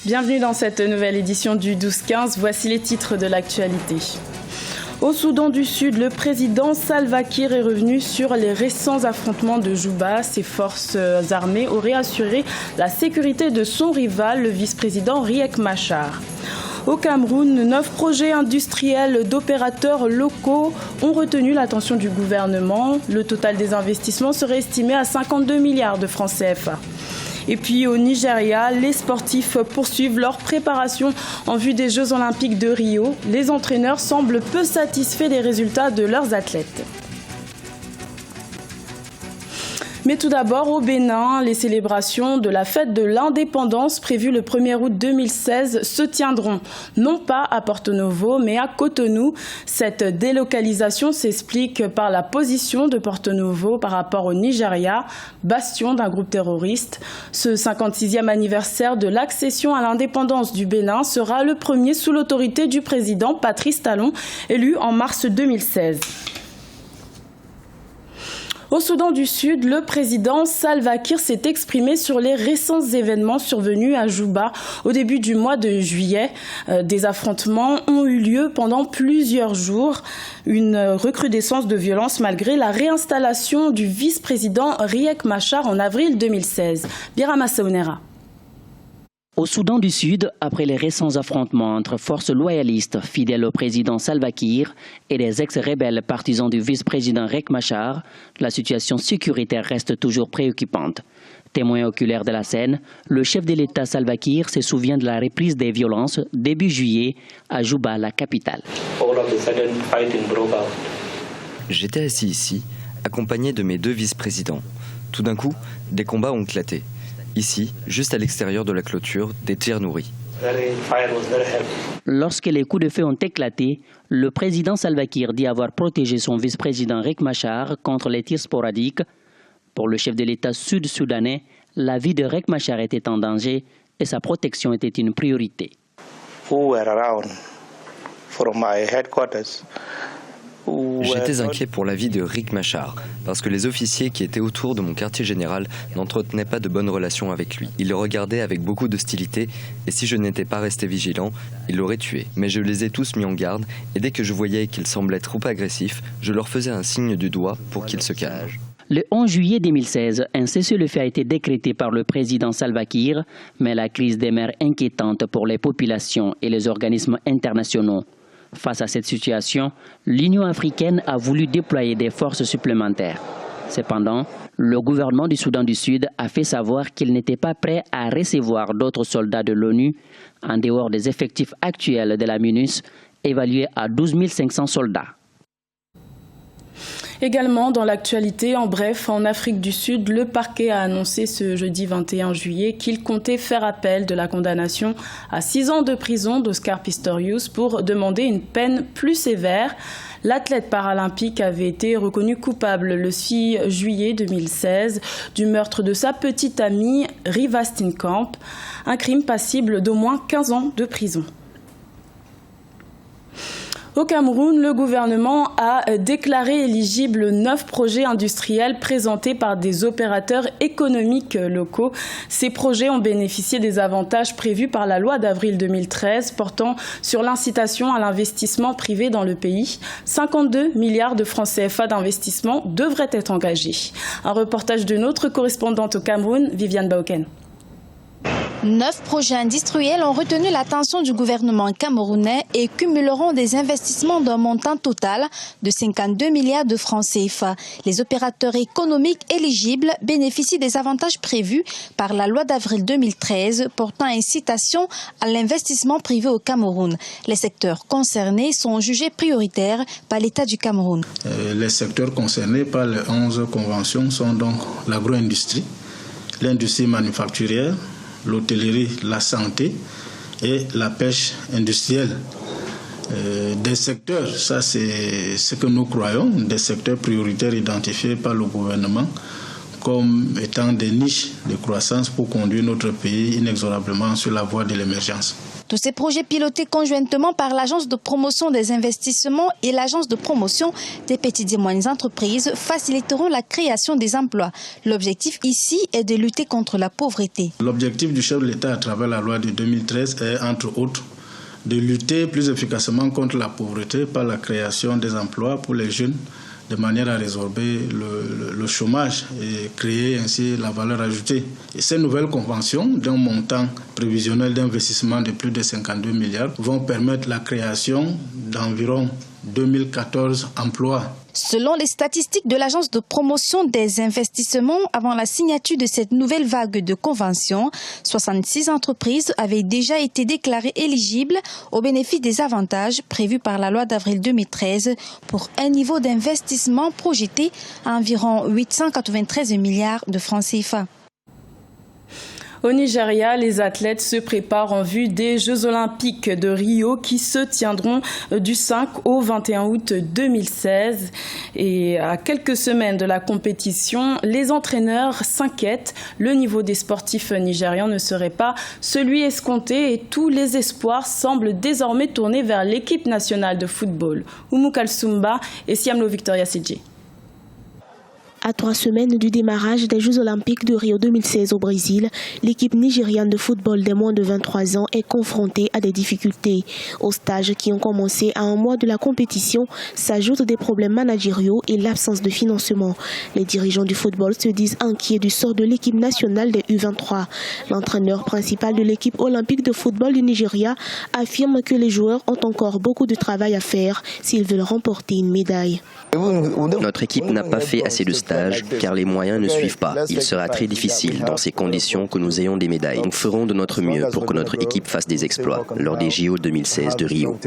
Bienvenue dans cette nouvelle édition du 12-15. Voici les titres de l'actualité. Au Soudan du Sud, le président Salva Kiir est revenu sur les récents affrontements de Juba. Ses forces armées auraient assuré la sécurité de son rival, le vice-président Riek Machar. Au Cameroun, 9 projets industriels d'opérateurs locaux ont retenu l'attention du gouvernement. Le total des investissements serait estimé à 52 milliards de francs CFA. Et puis au Nigeria, les sportifs poursuivent leur préparation en vue des Jeux Olympiques de Rio. Les entraîneurs semblent peu satisfaits des résultats de leurs athlètes. Mais tout d'abord, au Bénin, les célébrations de la fête de l'indépendance prévues le 1er août 2016 se tiendront, non pas à Porto Novo, mais à Cotonou. Cette délocalisation s'explique par la position de Porto Novo par rapport au Nigeria, bastion d'un groupe terroriste. Ce 56e anniversaire de l'accession à l'indépendance du Bénin sera le premier sous l'autorité du président Patrice Talon, élu en mars 2016. Au Soudan du Sud, le président Salva Kiir s'est exprimé sur les récents événements survenus à Juba au début du mois de juillet. Des affrontements ont eu lieu pendant plusieurs jours. Une recrudescence de violence malgré la réinstallation du vice-président Riek Machar en avril 2016. Birama Saounera. Au Soudan du Sud, après les récents affrontements entre forces loyalistes fidèles au président Salva Kiir et des ex-rebelles partisans du vice-président Riek Machar, la situation sécuritaire reste toujours préoccupante. Témoin oculaire de la scène, le chef de l'État Salva Kiir se souvient de la reprise des violences début juillet à Juba, la capitale. J'étais assis ici, accompagné de mes 2 vice-présidents. Tout d'un coup, des combats ont éclaté. Ici, juste à l'extérieur de la clôture, des tirs nourris. Lorsque les coups de feu ont éclaté, le président Salva Kiir dit avoir protégé son vice-président Riek Machar contre les tirs sporadiques. Pour le chef de l'État sud-soudanais, la vie de Riek Machar était en danger et sa protection était une priorité. J'étais inquiet pour la vie de Riek Machar, parce que les officiers qui étaient autour de mon quartier général n'entretenaient pas de bonnes relations avec lui. Ils le regardaient avec beaucoup d'hostilité, et si je n'étais pas resté vigilant, ils l'auraient tué. Mais je les ai tous mis en garde, et dès que je voyais qu'ils semblaient trop agressifs, je leur faisais un signe du doigt pour qu'ils se calment. Le 11 juillet 2016, un cessez-le-feu a été décrété par le président Salva Kiir, mais la crise demeure inquiétante pour les populations et les organismes internationaux. Face à cette situation, l'Union africaine a voulu déployer des forces supplémentaires. Cependant, le gouvernement du Soudan du Sud a fait savoir qu'il n'était pas prêt à recevoir d'autres soldats de l'ONU en dehors des effectifs actuels de la MINUS, évalués à 12 500 soldats. Également dans l'actualité, en bref, en Afrique du Sud, le parquet a annoncé ce jeudi 21 juillet qu'il comptait faire appel de la condamnation à 6 ans de prison d'Oscar Pistorius pour demander une peine plus sévère. L'athlète paralympique avait été reconnu coupable le 6 juillet 2016 du meurtre de sa petite amie Riva Steenkamp, un crime passible d'au moins 15 ans de prison. Au Cameroun, le gouvernement a déclaré éligibles 9 projets industriels présentés par des opérateurs économiques locaux. Ces projets ont bénéficié des avantages prévus par la loi d'avril 2013 portant sur l'incitation à l'investissement privé dans le pays. 52 milliards de francs CFA d'investissement devraient être engagés. Un reportage de notre correspondante au Cameroun, Viviane Bauken. 9 projets industriels ont retenu l'attention du gouvernement camerounais et cumuleront des investissements d'un montant total de 52 milliards de francs CFA. Les opérateurs économiques éligibles bénéficient des avantages prévus par la loi d'avril 2013 portant incitation à l'investissement privé au Cameroun. Les secteurs concernés sont jugés prioritaires par l'État du Cameroun. Les secteurs concernés par les 11 conventions sont donc l'agro-industrie, l'industrie manufacturière, l'hôtellerie, la santé et la pêche industrielle. Des secteurs, ça c'est ce que nous croyons, des secteurs prioritaires identifiés par le gouvernement comme étant des niches de croissance pour conduire notre pays inexorablement sur la voie de l'émergence. Tous ces projets pilotés conjointement par l'Agence de promotion des investissements et l'Agence de promotion des petites et moyennes entreprises faciliteront la création des emplois. L'objectif ici est de lutter contre la pauvreté. L'objectif du chef de l'État à travers la loi de 2013 est, entre autres, de lutter plus efficacement contre la pauvreté par la création des emplois pour les jeunes, de manière à résorber le chômage et créer ainsi la valeur ajoutée. Et ces nouvelles conventions, d'un montant prévisionnel d'investissement de plus de 52 milliards, vont permettre la création d'environ 2014 emplois. Selon les statistiques de l'Agence de promotion des investissements, avant la signature de cette nouvelle vague de conventions, 66 entreprises avaient déjà été déclarées éligibles au bénéfice des avantages prévus par la loi d'avril 2013 pour un niveau d'investissement projeté à environ 893 milliards de francs CFA. Au Nigeria, les athlètes se préparent en vue des Jeux Olympiques de Rio qui se tiendront du 5 au 21 août 2016. Et à quelques semaines de la compétition, les entraîneurs s'inquiètent. Le niveau des sportifs nigérians ne serait pas celui escompté et tous les espoirs semblent désormais tourner vers l'équipe nationale de football. Oumou Kalsoumba et Siamlo Victoria Sidji. À 3 semaines du démarrage des Jeux Olympiques de Rio 2016 au Brésil, l'équipe nigériane de football des moins de 23 ans est confrontée à des difficultés. Aux stages qui ont commencé à un mois de la compétition s'ajoutent des problèmes managériaux et l'absence de financement. Les dirigeants du football se disent inquiets du sort de l'équipe nationale des U23. L'entraîneur principal de l'équipe olympique de football du Nigeria affirme que les joueurs ont encore beaucoup de travail à faire s'ils veulent remporter une médaille. Notre équipe n'a pas fait assez de stages car les moyens ne suivent pas. Il sera très difficile dans ces conditions que nous ayons des médailles. Nous ferons de notre mieux pour que notre équipe fasse des exploits lors des JO 2016 de Rio.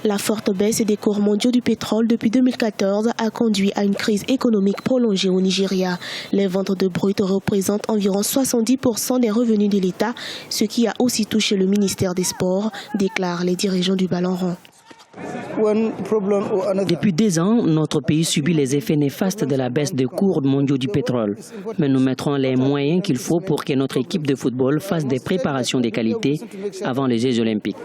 La forte baisse des cours mondiaux du pétrole depuis 2014 a conduit à une crise économique prolongée au Nigeria. Les ventes de brut représentent environ 70% des revenus de l'État, ce qui a aussi touché le ministère des Sports, déclarent les dirigeants du Ballon rond. Depuis 2 ans, notre pays subit les effets néfastes de la baisse des cours mondiaux du pétrole. Mais nous mettrons les moyens qu'il faut pour que notre équipe de football fasse des préparations de qualité avant les Jeux Olympiques.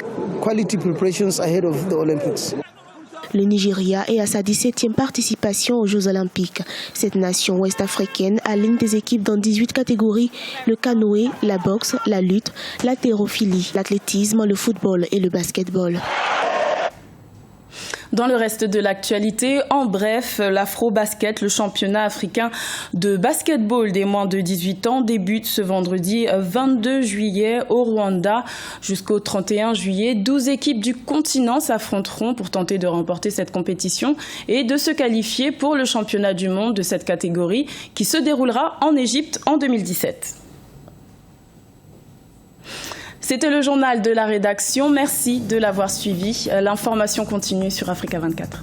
Le Nigeria est à sa 17e participation aux Jeux Olympiques. Cette nation ouest-africaine aligne des équipes dans 18 catégories, le canoë, la boxe, la lutte, l'haltérophilie, l'athlétisme, le football et le basketball. Dans le reste de l'actualité, en bref, l'Afro-Basket, le championnat africain de basketball des moins de 18 ans, débute ce vendredi 22 juillet au Rwanda. Jusqu'au 31 juillet, 12 équipes du continent s'affronteront pour tenter de remporter cette compétition et de se qualifier pour le championnat du monde de cette catégorie qui se déroulera en Égypte en 2017. C'était le journal de la rédaction. Merci de l'avoir suivi. L'information continue sur Africa 24.